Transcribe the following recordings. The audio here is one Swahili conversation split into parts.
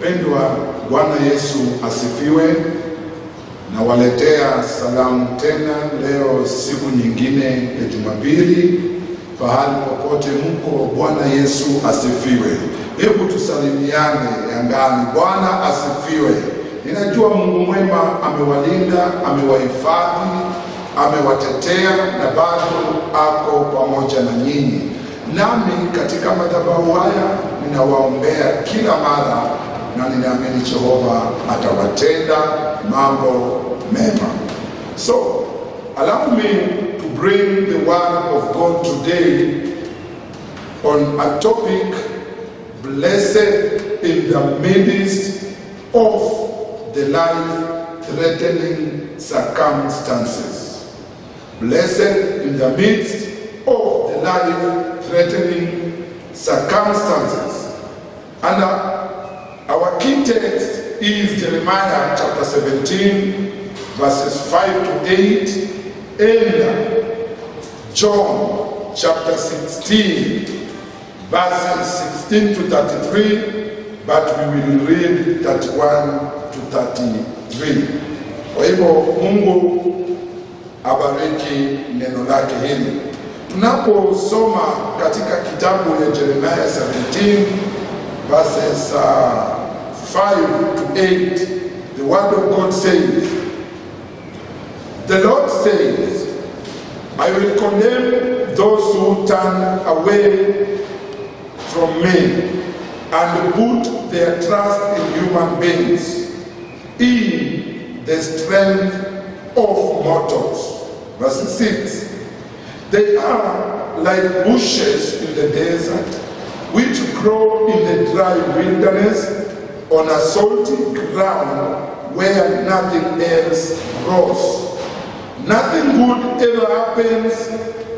Wapendwa, Bwana Yesu asifiwe. Na waletea salamu tena leo, siku nyingine ya Jumapili, pahali popote mko. Bwana Yesu asifiwe. Hebu tusalimiane angani. Bwana asifiwe. Ninajua Mungu mwema amewalinda, amewahifadhi, amewatetea na bado ako pamoja na nyinyi. Nami katika madhabahu haya ninawaombea kila mara, na ninaamini Jehova atawatenda mambo mema. So, allow me to bring the word of God today on a topic: blessed in the midst of the life-threatening circumstances. Blessed in the midst of the life-threatening circumstances. And our key text is Jeremiah chapter 17, verses 5 to 8, and John chapter 16, verses 16 to 33, but we will read 31 to 33. Kwa hivyo Mungu abariki neno lake hili. Tunaposoma katika kitabu ya Jeremiah 17, verses 5 to 8, the word of God says, the Lord says, I will condemn those who turn away from me and put their trust in human beings, in the strength of mortals. Verse 6, they are like bushes in the desert, which grow in the dry wilderness, on a salty ground where nothing else grows. Nothing good ever happens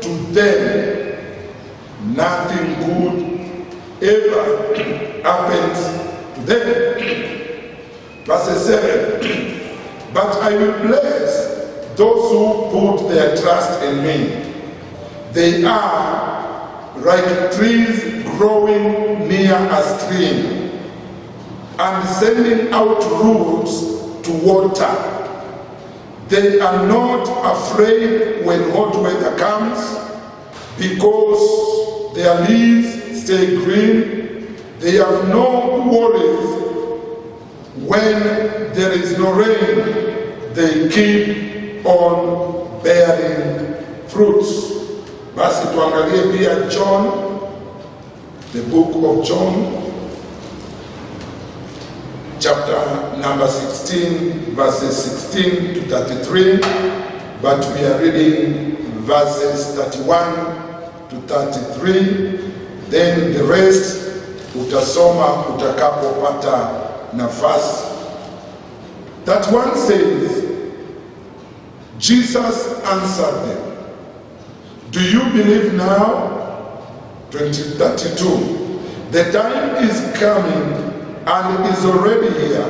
to them. Nothing good ever happens to them. Verse 7, but I will bless those who put their trust in me. They are like trees growing near a stream and sending out roots to water. They are not afraid when hot weather comes, because their leaves stay green. They have no worries when there is no rain. They keep on bearing fruits. Basi tuangalie pia John, the book of John, chapter number 16, verses 16 to 33, but we are reading verses 31 to 33. Then the rest utasoma utakapopata nafasi. That one says, Jesus answered them, do you believe now? 32. The time is coming and is already here,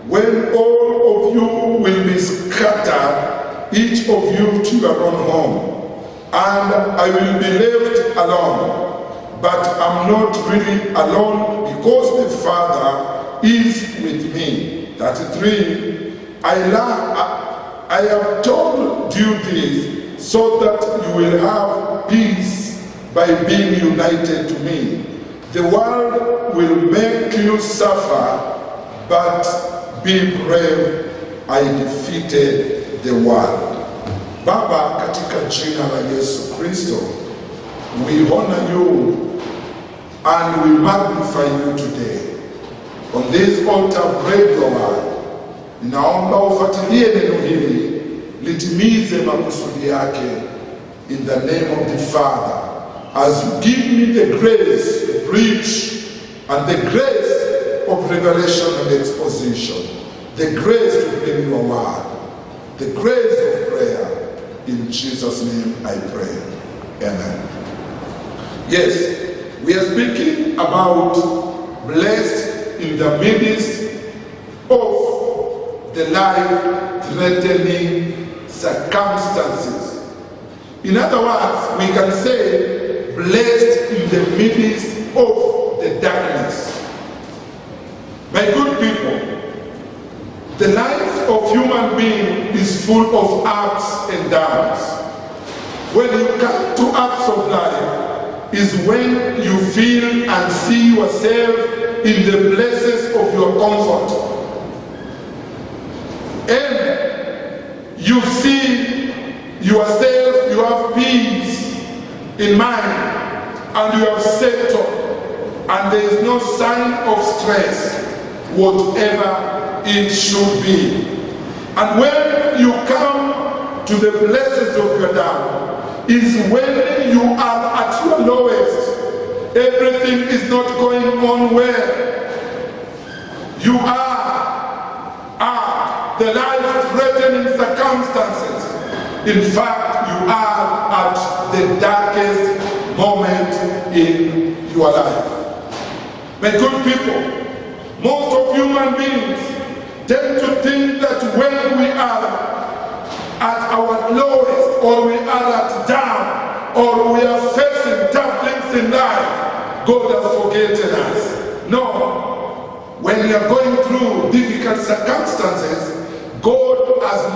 when all of you will be scattered, each of you to your own home, and I will be left alone. But I'm not really alone, because the Father is with me. 33. I have told you this, so that you will have peace by being united to me. The world will make you suffer, but be brave. I defeated the world. Baba, katika jina la Yesu Kristo, we honor you and we magnify you today. On this altar, break your word. Ninaomba ufuatilie neno hili, litimize makusudi yake, in the name of the Father, as you give me the grace to preach, and the grace of revelation and exposition, the grace to bring your word, the grace of prayer. In Jesus' name I pray. Amen. Yes, we are speaking about blessed in the midst of the life-threatening circumstances. In other words, we can say blessed in the midst of the darkness. My good The life of human being is full of ups and downs. When you come to ups of life is when you feel and see yourself in the places of your comfort. And you see yourself, you have peace in mind, and you have settled, and there is no sign of stress, whatever it should be. And when you come to the places of your down, is when you are at your lowest. Everything is not going on well. You are the life-threatening circumstances. In fact, you are at the darkest moment in your life. My good people, most of human beings tend to think that when we are at our lowest, or we are at down, or we are facing tough things in life, God has forgotten us. No. When you are going through difficult circumstances, God has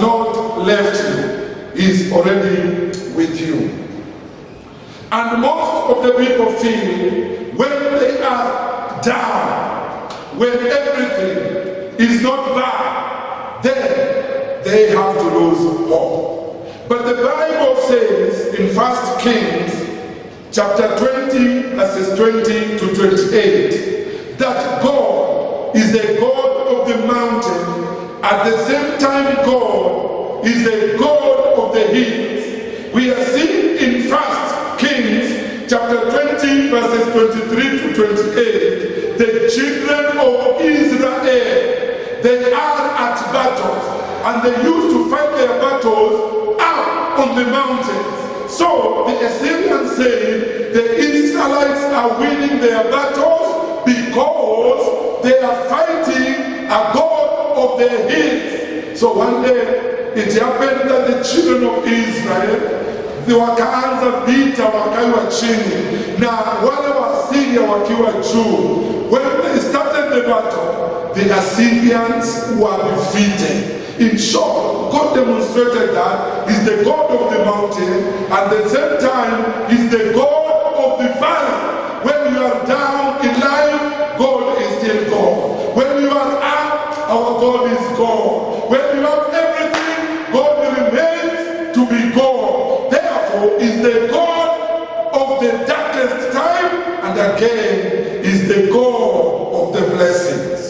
not left you. He's already with you. And most of the people feel when they are down, when everything is not bad, then they have to lose hope. But the Bible says in 1 Kings chapter 20 verses 20 to 28 that God is the God of the mountain. At the same time, God is the God of the hills. We are seeing in 1 Kings chapter 20 verses 23 to 28 the children of Israel. They are at battles, and they used to fight their battles out on the mountains. So the Assyrians say the Israelites are winning their battles because they are fighting a God of the hills. So one day it happened that the children of Israel, wakaanza vita wakaiwa chini na wale wa Syria wakiwa juu. When they started the battle, the Assyrians were defeated. In short, God demonstrated that He's the God of the mountain, and at the same time He's the God of the valley. When you are down in life, God is still God. When you are up, our God is God. When you have everything, God remains to be God. Therefore, is the God of the darkest time, and again is the God of the blessings.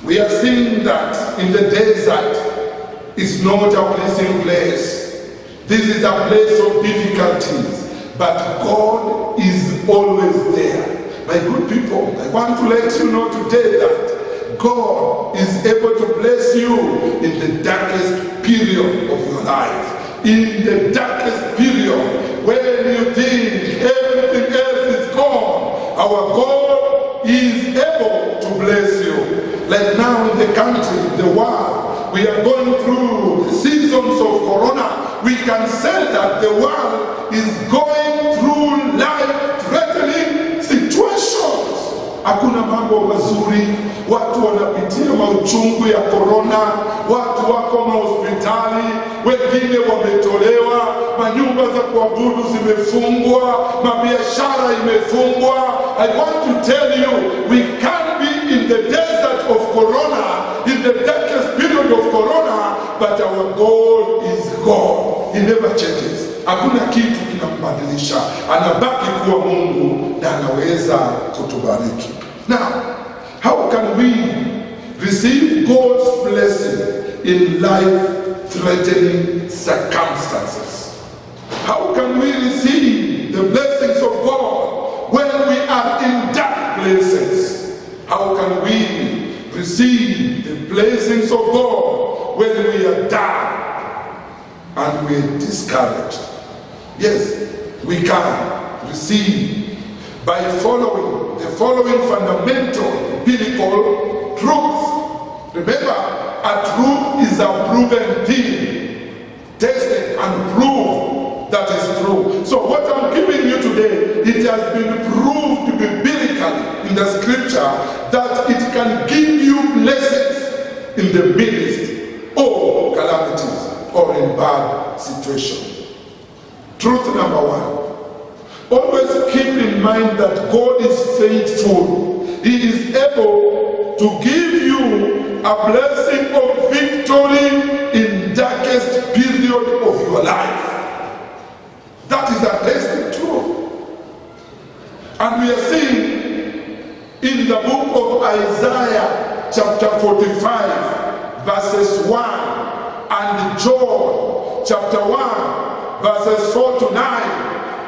We are seeing that in the desert is not a blessing place. This is a place of difficulties, but God is always there. My good people, I want to let you know today that God is able to bless you in the darkest period of your life. In the darkest period, when you think everything else is gone, our God is able to bless you. Like now in the country, the world, we are going through the seasons of Corona. We can say that the world is going through life-threatening situations. Hakuna mambo mazuri, watu wanapitia mauchungu ya Corona, watu wako mahospitali, wengine wametolewa, manyumba za kuabudu zimefungwa, mabiashara imefungwa. I want to tell you, we can't be in the desert of Corona, in the darkest period of Corona, but our God is God. He never changes. Hakuna kitu kinambadilisha. Anabaki kuwa Mungu na anaweza kutubariki. Now, how can we receive God's blessing in life-threatening circumstances? How can we receive the blessings of God when we are in dark places? How can we receive the blessings of God when we are down and we are discouraged? Yes, we can receive by following the following fundamental biblical truths. Remember, a truth is a proven thing, tested and proved that is true. So what I'm giving you today, it has been proved to be biblically in the scripture that it can blessings in the midst of calamities or in bad situations. Truth number one, always keep in mind that God is faithful. He is able to give you a blessing of victory in darkest period of your life. That is a tested truth. And we are seeing in the book of Isaiah chapter 45 verses 1 and John chapter 1 verses 4 to 9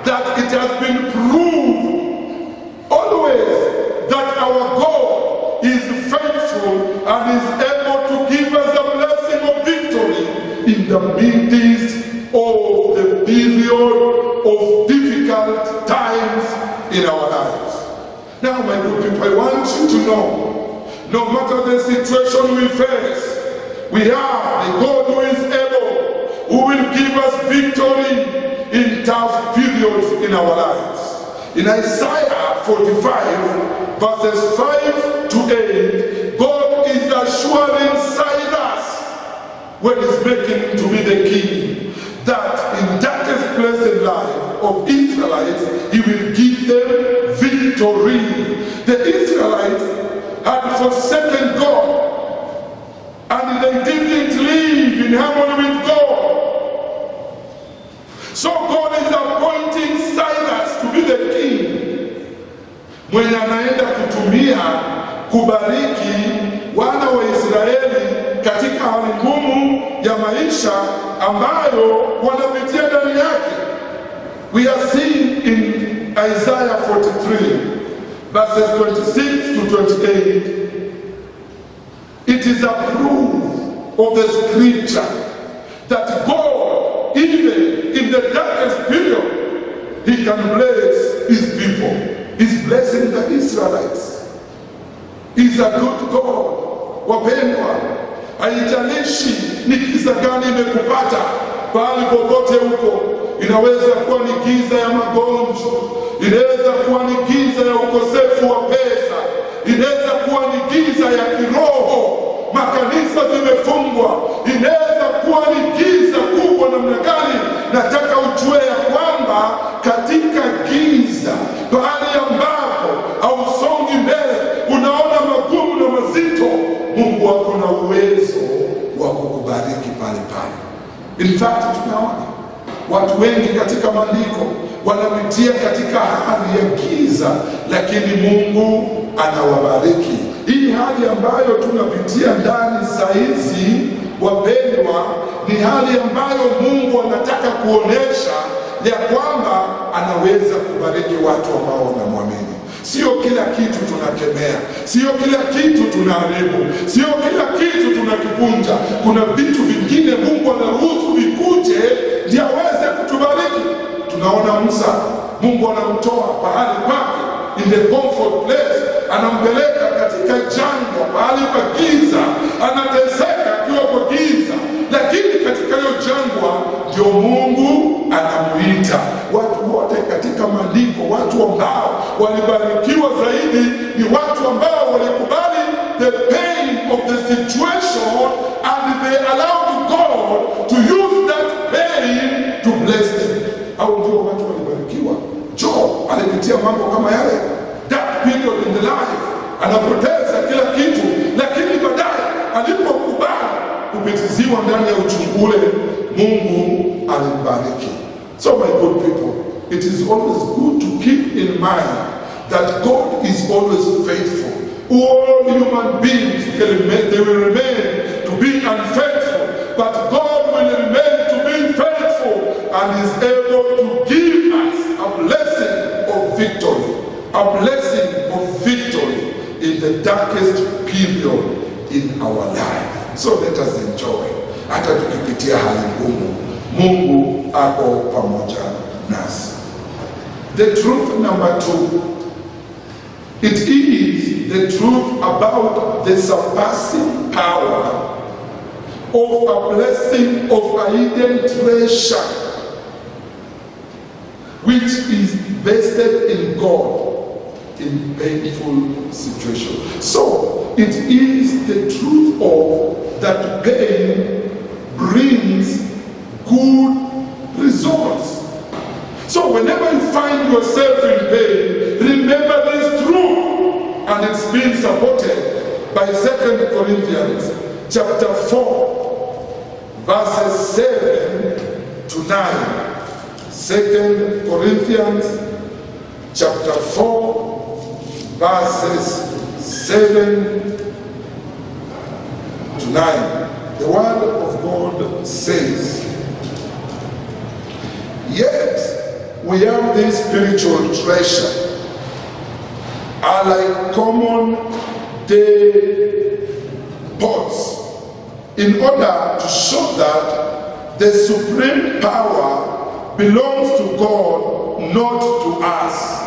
that it has been proved always that our God is faithful and is able to give us a blessing of victory in the midst of the period of difficult times in our lives. Now, my good people, I want you to know, no matter the situation we face, we have a God who is able, who will give us victory in tough periods in our lives. In Isaiah 45, verses 5 to 8, God is assuring Cyrus, when he's making him to be the king, that in darkest place in life of Israelites, he will give them victory. The Israelites had forsaken God, and they didn't live in harmony with God. So God is appointing Cyrus to be the king, mwenye anaenda kutumia kubariki wana wa Israeli katika hali ngumu ya maisha ambayo wanapitia ndani yake. We are seeing in Isaiah 43 verses 26 to 28, it is a proof of the scripture that God, even in the darkest period, he can bless his people. He's blessing the Israelites. He's a good God. Wapendwa, haijalishi ni giza gani imekupata pahali popote huko. Inaweza kuwa ni giza ya magonjwa, inaweza kuwa ni giza ya ukosefu wa pesa, inaweza kuwa ni giza ya kiroho, makanisa zimefungwa, inaweza kuwa ni giza kubwa namna gani. Nataka ujue ya kwamba katika giza, pahali ambapo hausongi mbele, unaona magumu na mazito, Mungu wako na uwezo wa kukubariki pale pale. In fact, tunaona watu wengi katika maandiko wanapitia katika hali ya giza, lakini Mungu anawabariki. Hii hali ambayo tunapitia ndani saa hizi, wapendwa, ni hali ambayo Mungu anataka kuonesha ya kwamba anaweza kubariki watu ambao wanamwamini. Sio kila kitu tunakemea, sio kila kitu tunaharibu, sio kila kitu tunakivunja. Kuna vitu vingine Mungu anaruhusu vikuje ndio aweze kutubariki. Tunaona Musa, Mungu anamtoa pahali pake in the comfort place, anampeleka katika jangwa, pahali pa giza, anateseka akiwa kwa giza, lakini katika hiyo jangwa ndio Mungu anamuita. Watu wote katika maandiko, watu ambao walibarikiwa zaidi ni watu ambao walikubali the pain of the situation and they allowed God to use that pain to bless them. Au ndio watu walibarikiwa. Job alipitia mambo kama yale, that period in the life, anapoteza kila kitu, lakini baadaye alipokubali kupitiziwa ndani ya uchungu ule, Mungu alimbariki. So my good people, it is always good to keep in mind that God is always faithful. All human beings, they will remain to be unfaithful, but God will remain to be faithful and is able to give us a blessing of victory, a blessing of victory in the darkest period in our life. So let us enjoy. Hata tukipitia hali ngumu, Mungu ako pamoja nasi. The truth number 2, it is the truth about the surpassing power of a blessing of a hidden treasure, which is vested in God in painful situations. So it is the truth of that pain brings good results. So whenever you find yourself in pain, remember this truth, and it's being supported by 2 Corinthians chapter 4, verses 7 to 9. 2 Corinthians chapter 4, verses 7 to 9. The word of God says, "Yet we have this spiritual treasure, are like common day pots, in order to show that the supreme power belongs to God, not to us.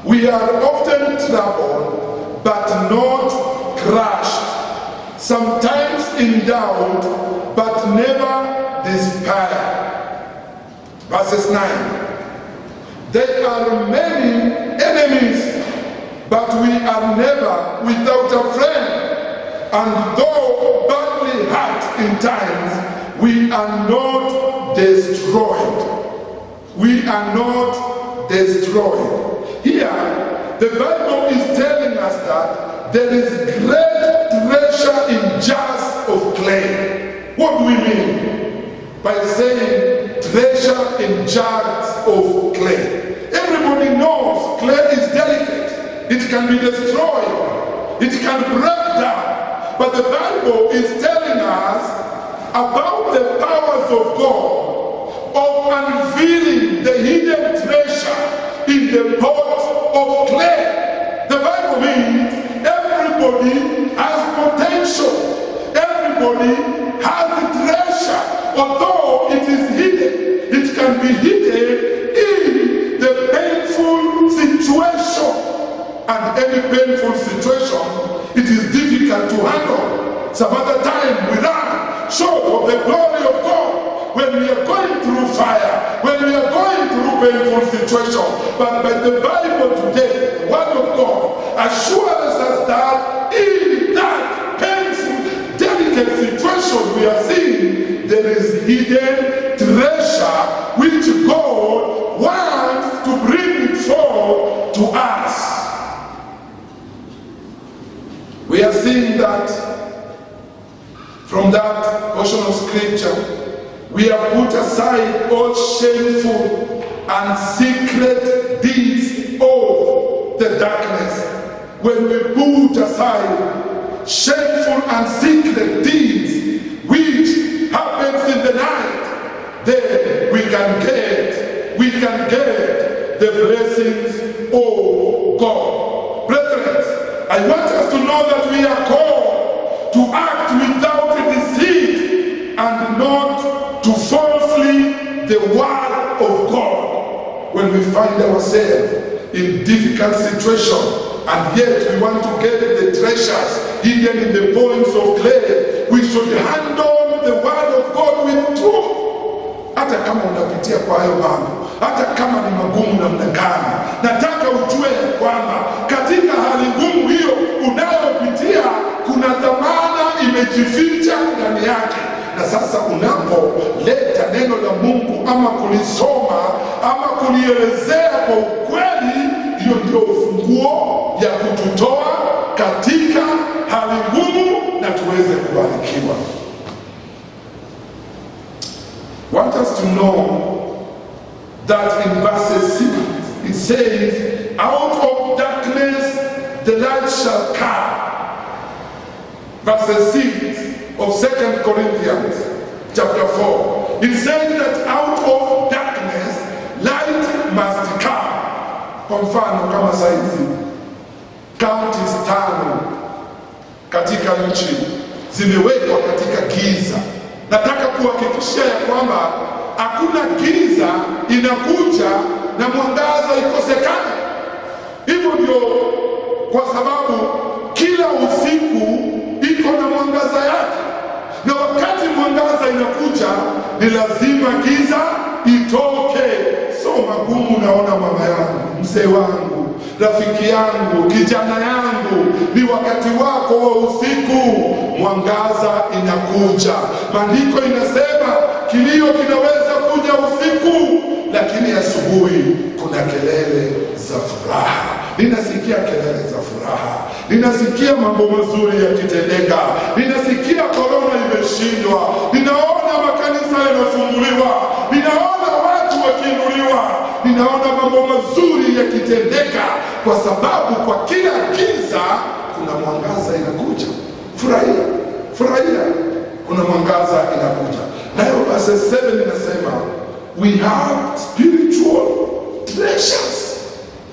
We are often troubled, but not crushed, sometimes in doubt, but never despair." Verses 9. "There are many enemies, but we are never without a friend. And though badly hurt in times, we are not destroyed." We are not destroyed. Here, the Bible is telling us that there is great treasure in jars of clay. What do we mean by saying treasure in jars of clay? Everybody knows clay is delicate. It can be destroyed. It can break down. But the Bible is telling us about the powers of God, of unveiling the hidden treasure in the pot of clay. The Bible means everybody has potential. Everybody has treasure. Although it is hidden, it can be hidden in the painful situation. And any painful situation, it is difficult to handle. Some other time we run short of the glory of God. When we are going through fire, when we are going through painful situation. But by the Bible today, the word of God assures us that in that painful, delicate situation we are seeing, there is hidden treasure which God wants to bring it forth to us. We are seeing that from that portion of scripture. We have put aside all shameful and secret deeds of the darkness. When we put aside shameful and secret deeds which happens in the night, then we can get the blessings of God. Brethren, I want us to know that we are called to act without deceit and not to falsely the word of God. When we find ourselves in difficult situations and yet we want to get the treasures hidden in the bones of clay, we should handle the word of God with truth. Hata kama unapitia kwa hayo mambo, hata kama ni magumu namna gani, nataka ujue kwamba katika hali ngumu hiyo unayopitia kuna dhamana imejificha ndani yake. Na sasa unapoleta neno la Mungu ama kulisoma ama kulielezea kwa ukweli, hiyo ndio ufunguo ya kututoa katika hali ngumu na tuweze kubarikiwa. Want us to know that in verse 6 it says, "Out of darkness the light shall come." Verse 6 of 2 Corinthians chapter 4. It says that out of darkness light must come. Kwa mfano kama saizi counties 5 katika nchi zimewekwa katika giza. Nataka kuhakikishia ya kwamba hakuna giza inakuja na mwangaza ikosekana. Hivyo ndio kwa sababu kila usiku iko na mwangaza yake, na wakati mwangaza inakuja ni lazima giza itoke. So magumu, naona mama yangu, mzee wangu, rafiki yangu, kijana yangu, ni wakati wako wa usiku. Mwangaza inakuja. Maandiko inasema kilio kinaweza kuja usiku, lakini asubuhi kuna kelele za furaha. Ninasikia kelele za furaha, ninasikia mambo mazuri yakitendeka, ninasikia korona imeshindwa, ninaona makanisa yanafunguliwa, ninaona watu wakiinuliwa, ninaona mambo mazuri yakitendeka, kwa sababu kwa kila giza kuna mwangaza inakuja. Furahia, furahia, kuna mwangaza inakuja. Nayo verse 7 inasema we have spiritual treasures.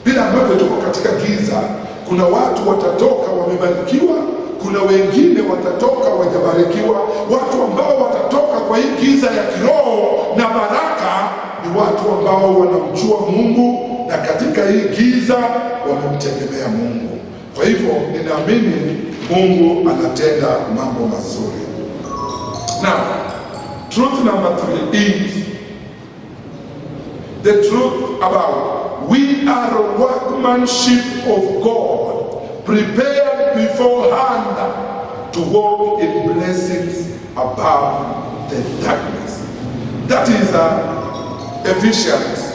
Bila ambavyo tuko katika giza, kuna watu watatoka wamebarikiwa, kuna wengine watatoka wajabarikiwa. Watu ambao watatoka kwa hii giza ya kiroho na baraka ni watu ambao wanamjua Mungu, na katika hii giza wamemtegemea Mungu. Kwa hivyo ninaamini Mungu anatenda mambo mazuri. Now, truth number 3 is the truth about we are a workmanship of God, prepared beforehand to walk in blessings above the darkness. That is Ephesians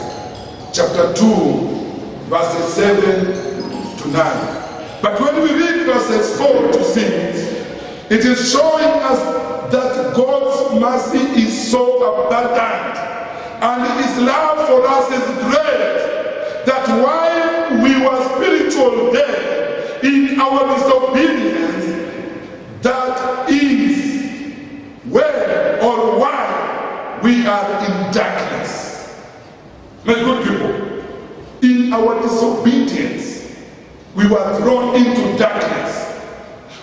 chapter 2, verses 7 to 9. But when we read verses 4 to 6, it is showing us that God's mercy is so abundant and His love for us is great, that while we were spiritual dead in our disobedience, that is where or why we are in darkness. My good people, in our disobedience, we were thrown into darkness.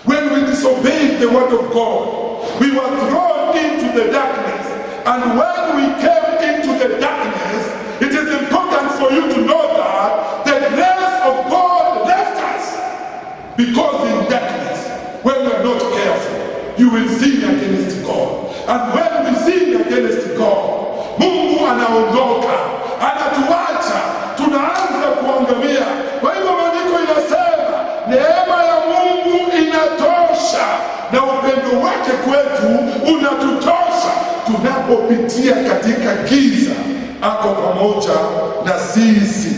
When we disobeyed the word of God, we were thrown into the darkness. And when we came into the darkness, it is important for you to know that the grace of God left us. Because in darkness, when we are not careful, you will sin against God. And when we sin against God, Mungu anaondoka, anatuacha, tunaanza kuangamia. Kwa hivyo maandiko inasema neema ya Mungu inatosha na upendo wake kwetu unatutosha tunapopitia katika giza. Ako pamoja na sisi.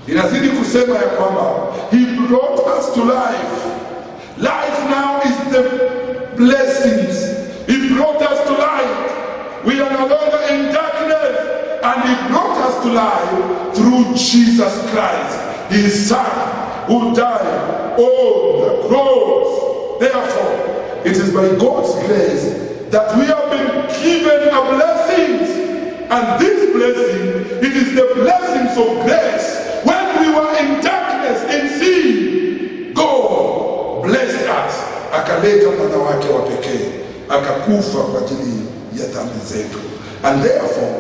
Inazidi kusema ya kwamba He brought us to life. Life now is the blessings. He brought us to light. We are no longer in darkness, and He brought us to life through Jesus Christ, His Son, who died on the cross. Therefore, it is by God's grace that we have been given a blessing. And this blessing, it is the blessings of grace. When we were in darkness, in sin, God blessed us. Akaleta mwana wake wa pekee, akakufa kwa ajili ya dhambi zetu. And therefore,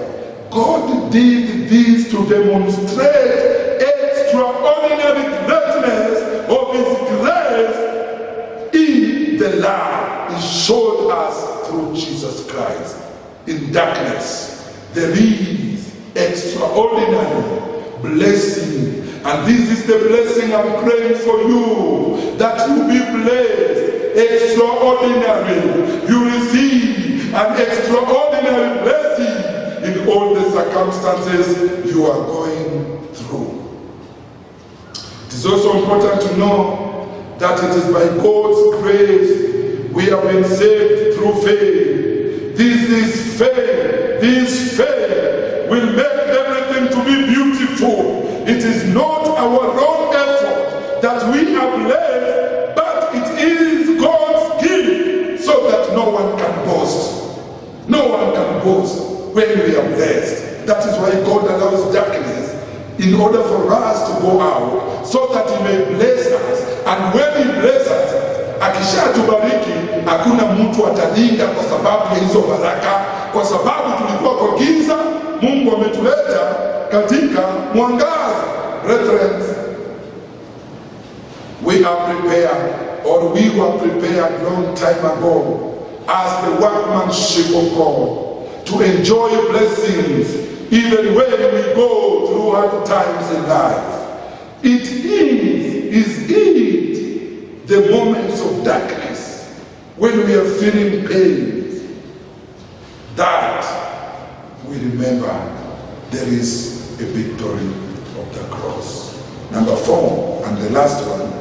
God did this to demonstrate extraordinary greatness of His grace in the love He showed us through Jesus Christ. In darkness, there is extraordinary blessing. And this is the blessing I'm praying for you, that you be blessed extraordinary. You receive an extraordinary blessing in all the circumstances you are going through. It is also important to know that it is by God's grace we have been saved through faith. This is faith. This faith will make everything to be beautiful. It is not our own effort that we are blessed, but it is God's gift, so that no one can boast. No one can boast when we are blessed. That is why God allows darkness, in order for us to go out, so that He may bless us. And when He blesses us, akishatubariki, hakuna mtu atalinga kwa sababu ya hizo baraka. Kwa sababu tulikuwa kwa giza, Mungu ametuleta katika mwangaza. Brethren, we are prepared, or we were prepared long time ago as the workmanship of God to enjoy blessings even when we go through hard times in life, it is it the moments of darkness when we are feeling pain that we remember there is a victory of the cross. Number 4, and the last one,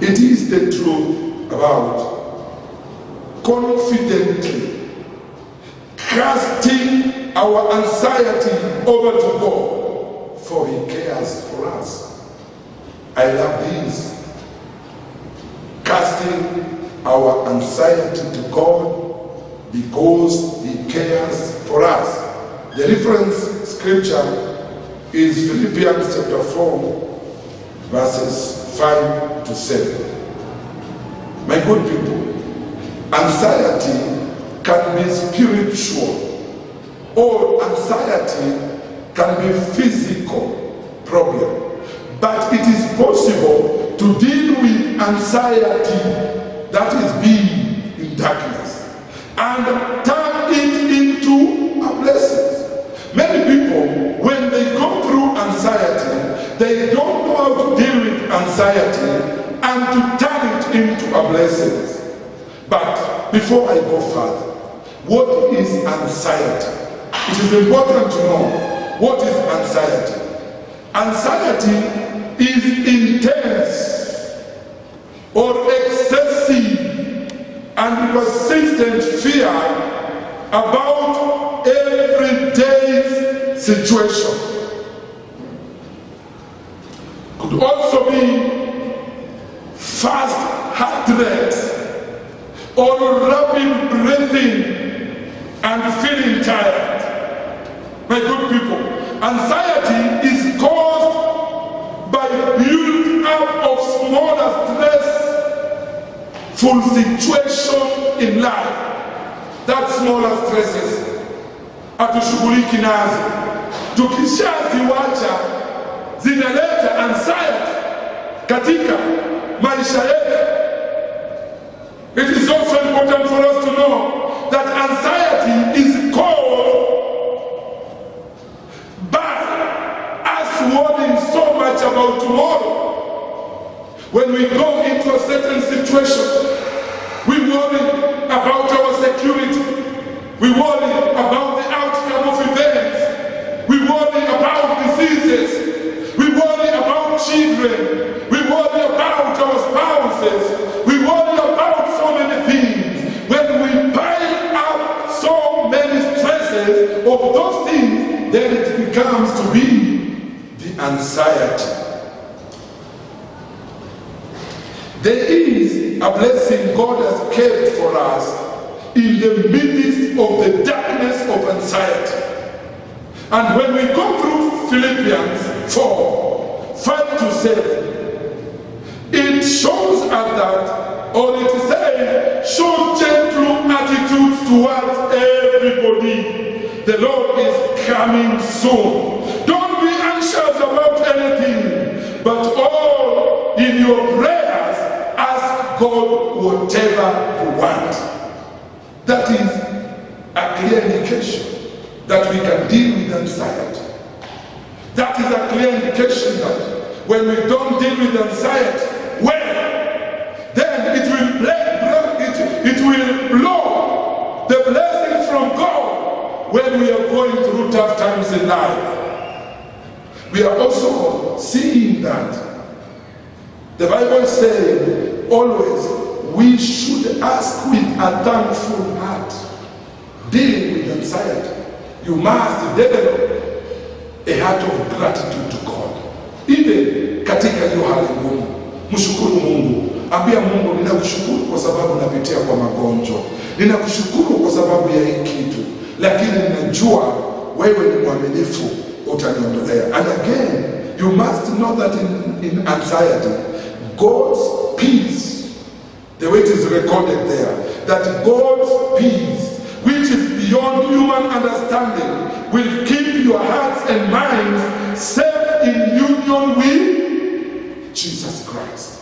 it is the truth about confidently casting our anxiety over to God, for He cares for us. I love this. Casting our anxiety to God because He cares for us. The reference scripture is Philippians chapter 4, verses 5 to 7. My good people, anxiety can be spiritual, or anxiety can be physical problem. But it is possible to deal with anxiety that is being in darkness and turn it into a blessing. Many people, when they go through anxiety, they don't know how to deal with anxiety and to turn it into a blessing. But before I go further, what is anxiety? It is important to know what is anxiety. Anxiety is intense or excessive and persistent fear about everyday situation. Could also be fast heart rate or rapid breathing and feeling tired. My good people, anxiety is caused by build up of smaller stressful situation in life. That smaller stresses hatushughuliki nazo. Tukishaziwacha zinaleta anxiety katika maisha yetu. It is also important for us to know that anxiety is caused by us worrying so much about tomorrow. When we go into a certain situation, we worry about our security. We worry about the outcome of events. We worry about diseases. We worry about children. We worry about our spouses. We worry about so many things. When we pile up so many stresses of those things, then it becomes to be the anxiety. There is a blessing God has kept for us in the midst of the darkness of anxiety. And when we go through Philippians 4, 5 to 7, it shows us that, or it says, show gentle attitudes towards everybody. The Lord is coming soon. Don't be anxious about anything, but all in your prayers, ask God whatever you want. That is a clear indication that we can deal with anxiety. That is a clear indication that when we don't deal with anxiety, well, then it will blow the blessings from God when we are going through tough times in life. We are also seeing that the Bible says always we should ask with a thankful heart. Dealing with anxiety, you must develop a heart of gratitude to God. Even katika hiyo hali ngumu, mshukuru Mungu. Ambia Mungu, ninakushukuru kwa sababu napitia kwa magonjwa. Ninakushukuru kwa sababu ya hii kitu. Lakini ninajua wewe ni mwaminifu, utaniondolea. And again, you must know that in anxiety, God's peace, the way it is recorded there, that God's peace, which is beyond human understanding, will keep your hearts and minds safe in union with Jesus Christ.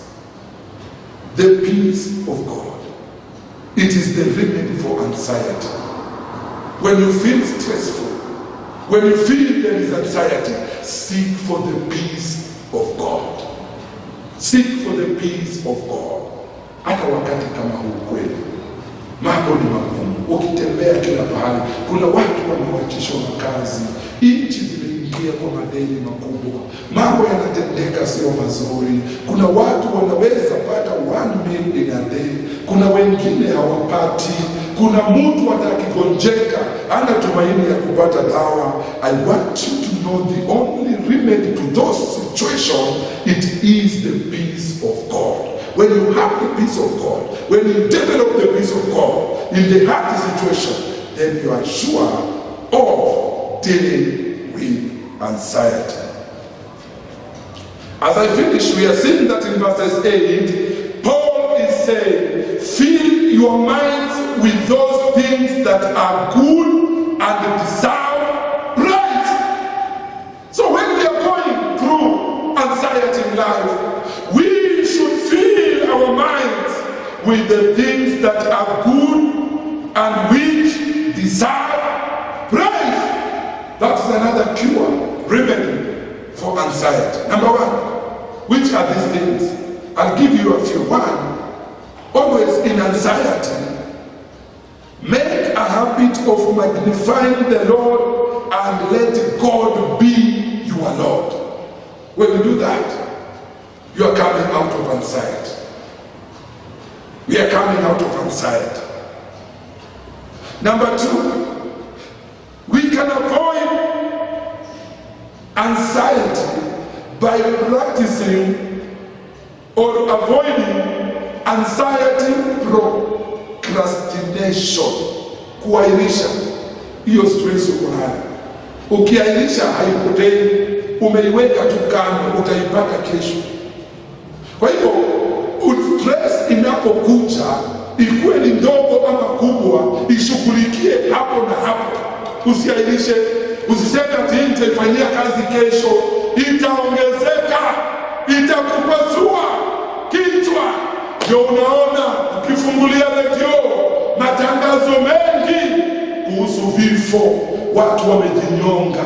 The peace of God. It is the remedy for anxiety. When you feel stressful, when you feel there is anxiety, for the peace of God. Seek for the peace of God. Hata wakati kama huu kweli mambo ni magumu, ukitembea kila pahali, kuna watu wamewachishwa makazi, nchi zimeingia kwa madeni makubwa, mambo yanatendeka sio mazuri. Kuna watu wanaweza pata 1 meal in a day, kuna wengine hawapati. Kuna mtu atakigonjeka ana tumaini ya kupata dawa. I want you to know the only remedy to those situations, it is the peace of God. When you have the peace of God, when you develop the peace of God in the hard situation, then you are sure of dealing with anxiety. As I finish, we are seeing that in verses 8, Paul is saying, fill your minds with those things that are good and deserve praise. So when we are going through anxiety in life, we should fill our minds with the things that are good and which deserve praise. That is another cure, remedy for anxiety. Number one, which are these things? I'll give you a few. One, always in anxiety, make a habit of magnifying the Lord and let God be your Lord. When you do that, you are coming out of anxiety. We are coming out of anxiety. Number two, we can avoid anxiety by practicing or avoiding anxiety procrastination. Kuairisha hiyo stress uko nayo. Ukiairisha haipotei, umeiweka tu kando, utaipata kesho. Kwa hivyo stress inapokuja, ikuwe ni ndogo ama kubwa, ishughulikie hapo na hapo. Usiairishe, usiseme ati nitaifanyia kazi kesho, itaongezeka, itakupasua kichwa. Ndio unaona ukifungulia redio matangazo mengi kuhusu vifo, watu wamejinyonga,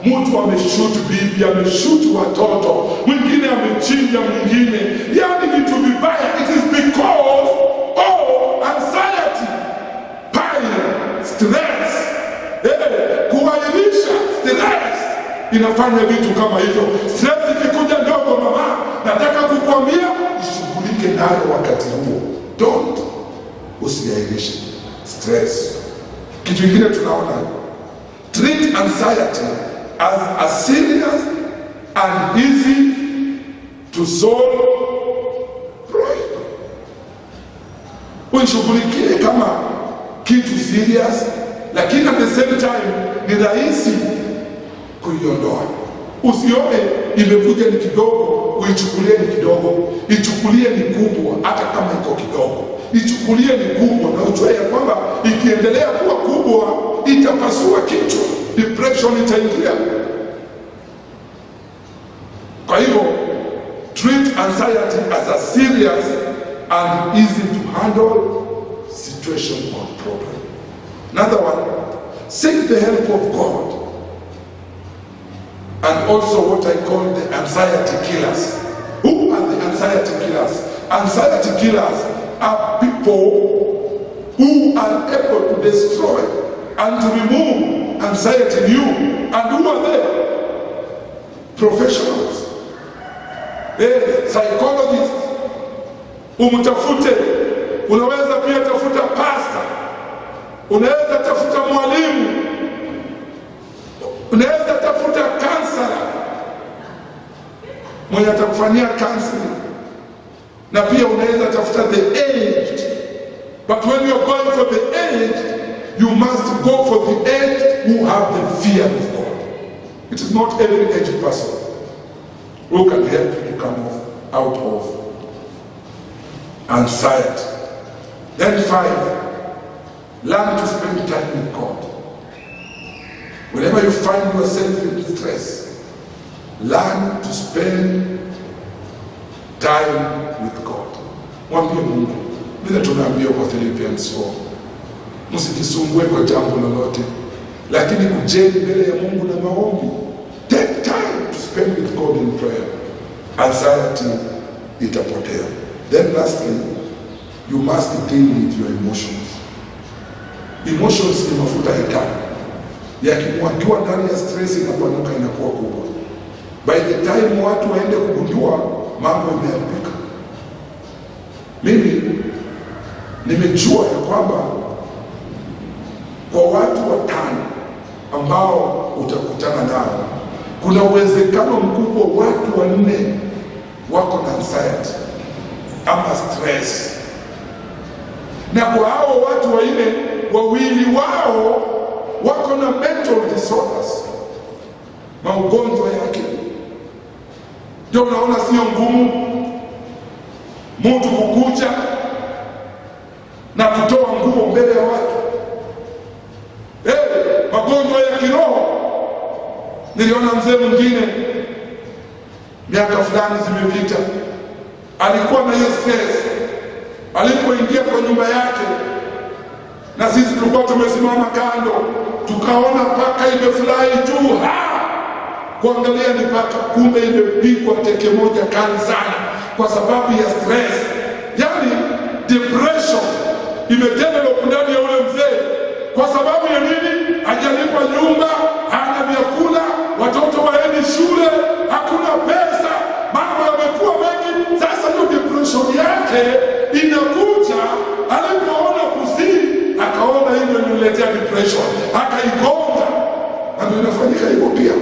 mtu ameshutu bibi, ameshutu watoto, mwingine amechinja mwingine, yani vitu vibaya. It is because of anxiety, pain, stress. Kuairisha stress inafanya vitu kama hivyo. Stress ikikuja ndogo, mama, nataka kukwambia ishughulike nayo wakati huo. Don't usiairishe stress. Kitu kingine tunaona, treat anxiety as a serious and easy to solve problem. Uishughulikie kama kitu serious, lakini at the same time ni rahisi kuiondoa. Usione imekuja ni kidogo, uichukulie ni kidogo. Ichukulie ni kubwa, hata kama iko kidogo. Ichukulie ni kubwa na ujue ya kwamba ikiendelea kuwa kubwa itapasua kichwa, depression itaingia. Kwa hivyo treat anxiety as a serious and easy to handle situation or problem. Another one, seek the help of God, and also what I call the anxiety killers. Who are the anxiety killers? Anxiety killers are people who are able to destroy and to remove anxiety in you. And who are they? Professionals. Psychologists. Umtafute. Unaweza pia tafuta pastor, unaweza tafuta mwalimu, unaweza tafuta counselor mwenye atakufanyia counseling, na pia unaweza tafuta the aged. But when you are going for the aged, you must go for the aged who have the fear of God. It is not every aged person who can help you to come out of anxiety. Then 5, learn to spend time with God. Whenever you find yourself in stress, learn to spend time with God. Mwambie Mungu, vile tunaambiwa kwa Philippians 4, msijisumbue kwa jambo lolote, lakini kujeni mbele ya Mungu na maombi. Take time to spend with God. anxiety itapotea. Then lastly, you must deal with your emotions. Emotions ni mafuta ya taa, yakimwagiwa ndani ya stress inapanuka, inakuwa kubwa. By the time watu waende kugundua, mambo yameharibika. Mimi nimejua ya kwamba kwa watu 5 ambao utakutana nao, kuna uwezekano mkubwa watu 4 wako na anxiety ama stress, na kwa hao watu 4, 2 wao wako na mental disorders, maugonjwa ya akili. Ndio unaona sio ngumu mtu kukuja na kutoa nguo mbele ya watu. Magonjwa ya kiroho. Niliona mzee mwingine miaka fulani zimepita, alikuwa na hiyo stress. Alipoingia kwa nyumba yake, na sisi tulikuwa tumesimama kando, tukaona paka imefurahi juu kuangalia ni paka, kumbe imepigwa teke moja kali sana kwa sababu ya stress. Yani depression imedevelop ndani ya ule mzee. Kwa sababu ya nini? Hajalipa nyumba, hana vyakula, watoto waendi shule, hakuna pesa, mambo yamekuwa mengi. Sasa hiyo depression yake inakuja, alipoona kusii, akaona hivyo inaletea depression, akaigonga. Na ndio inafanyika hivyo pia.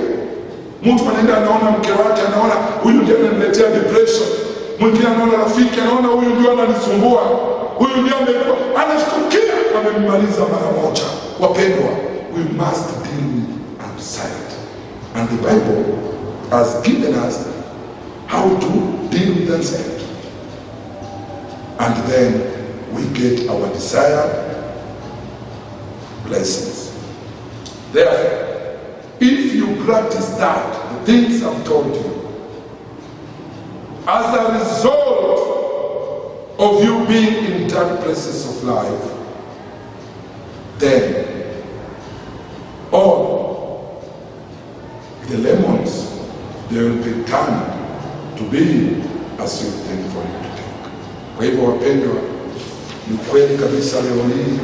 Mtu anaenda anaona mke wake, anaona huyu ndiye ananiletea depression. Mwingine anaona rafiki, anaona huyu ndio ananisumbua, huyu ndio amekuwa, anashtukia amemmaliza mara moja. Wapendwa, we must deal with anxiety, and the Bible has given us how to deal with anxiety, and then we get our desired blessings. Therefore, if you practice that, the things I've told you, as a result of you being in dark places of life, then all the lemons, they will be turned to be a sweet thing for you to take. Kwa hivyo wapendwa, ni kweli kabisa leo hii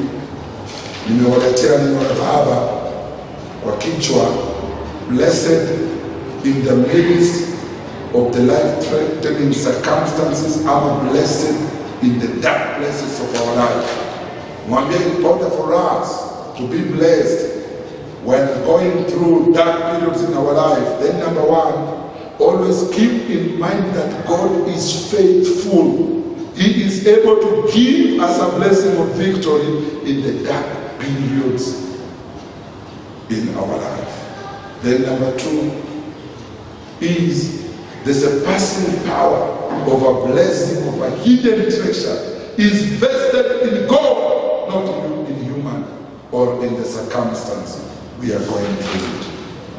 nimewaletea neno la Baba kwa kichwa, blessed in the midst of the life-threatening circumstances, ama blessed in the dark places of our life. Mwambie, in order for us to be blessed when going through dark periods in our life, then number 1, always keep in mind that God is faithful. He is able to give us a blessing of victory in the dark periods in our life. Then number 2 is there's a passing power of a blessing, of a hidden treasure is vested in God, not in human or in the circumstance we are going through it.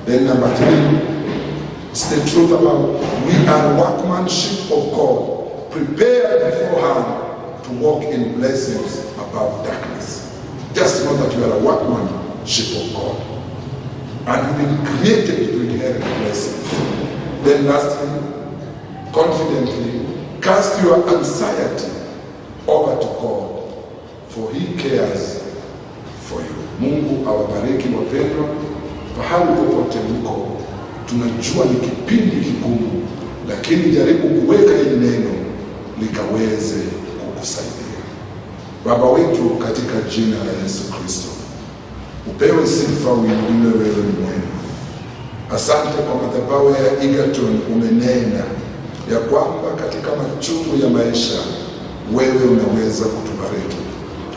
Then number 3, it's the truth about we are workmanship of God, prepared beforehand to walk in blessings above darkness. Just know that you are a workmanship of God, and you've been created to inherit blessings. Then lastly, confidently cast your anxiety over to God, for He cares for you. Mungu awabariki wapendwa, pahali popote mko. Tunajua ni kipindi kigumu, lakini jaribu kuweka hili neno likaweze kukusaidia. Baba wetu, katika jina la Yesu Kristo, upewe sifa, uinuliwe, wewe ni mwema. Asante kwa madhabahu ya Egerton, umenena ya kwamba katika machungu ya maisha wewe unaweza kutubariki.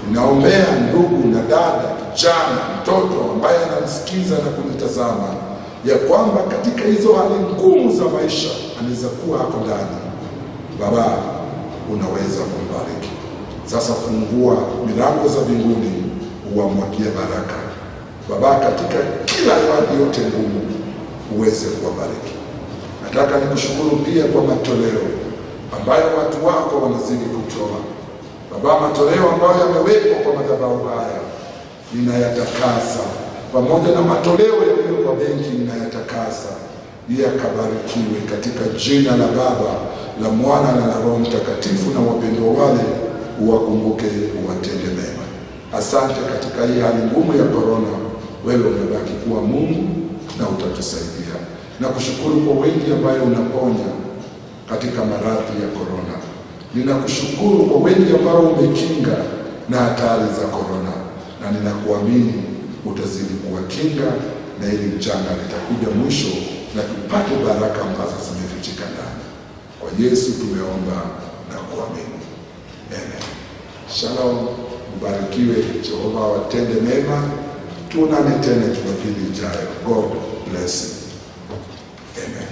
Ninaombea ndugu na dada, kijana, mtoto ambaye ananisikiza na kunitazama, ya kwamba katika hizo hali ngumu za maisha anaweza kuwa hapo ndani. Baba, unaweza kumbariki. Sasa fungua milango za mbinguni, uwamwagie baraka. Baba, katika kila hali yote ngumu uweze kuwabariki. Nataka nikushukuru pia kwa matoleo ambayo watu wako wanazidi kutoa. Baba, matoleo ambayo yamewekwa kwa madhabahu haya ninayatakasa, pamoja na matoleo yaliyo kwa benki ninayatakasa. yakabarikiwe katika jina la Baba, la Mwana na la Roho Mtakatifu, na wapendwa wale uwakumbuke, uwatende mema. Asante katika hii hali ngumu ya korona, wewe umebaki kuwa Mungu na utatusaidia. Na kushukuru kwa wengi ambayo unaponya katika maradhi ya korona. Ninakushukuru kwa wengi ambao umekinga na hatari za korona, na ninakuamini utazidi kuwakinga, na ili janga litakuja mwisho na tupate baraka ambazo zimefichika ndani. Kwa Yesu tumeomba na kuamini. Amen. Shalom, ubarikiwe, Jehova watende mema. Tuonane tena Jumapili ijayo. God bless you. Amen.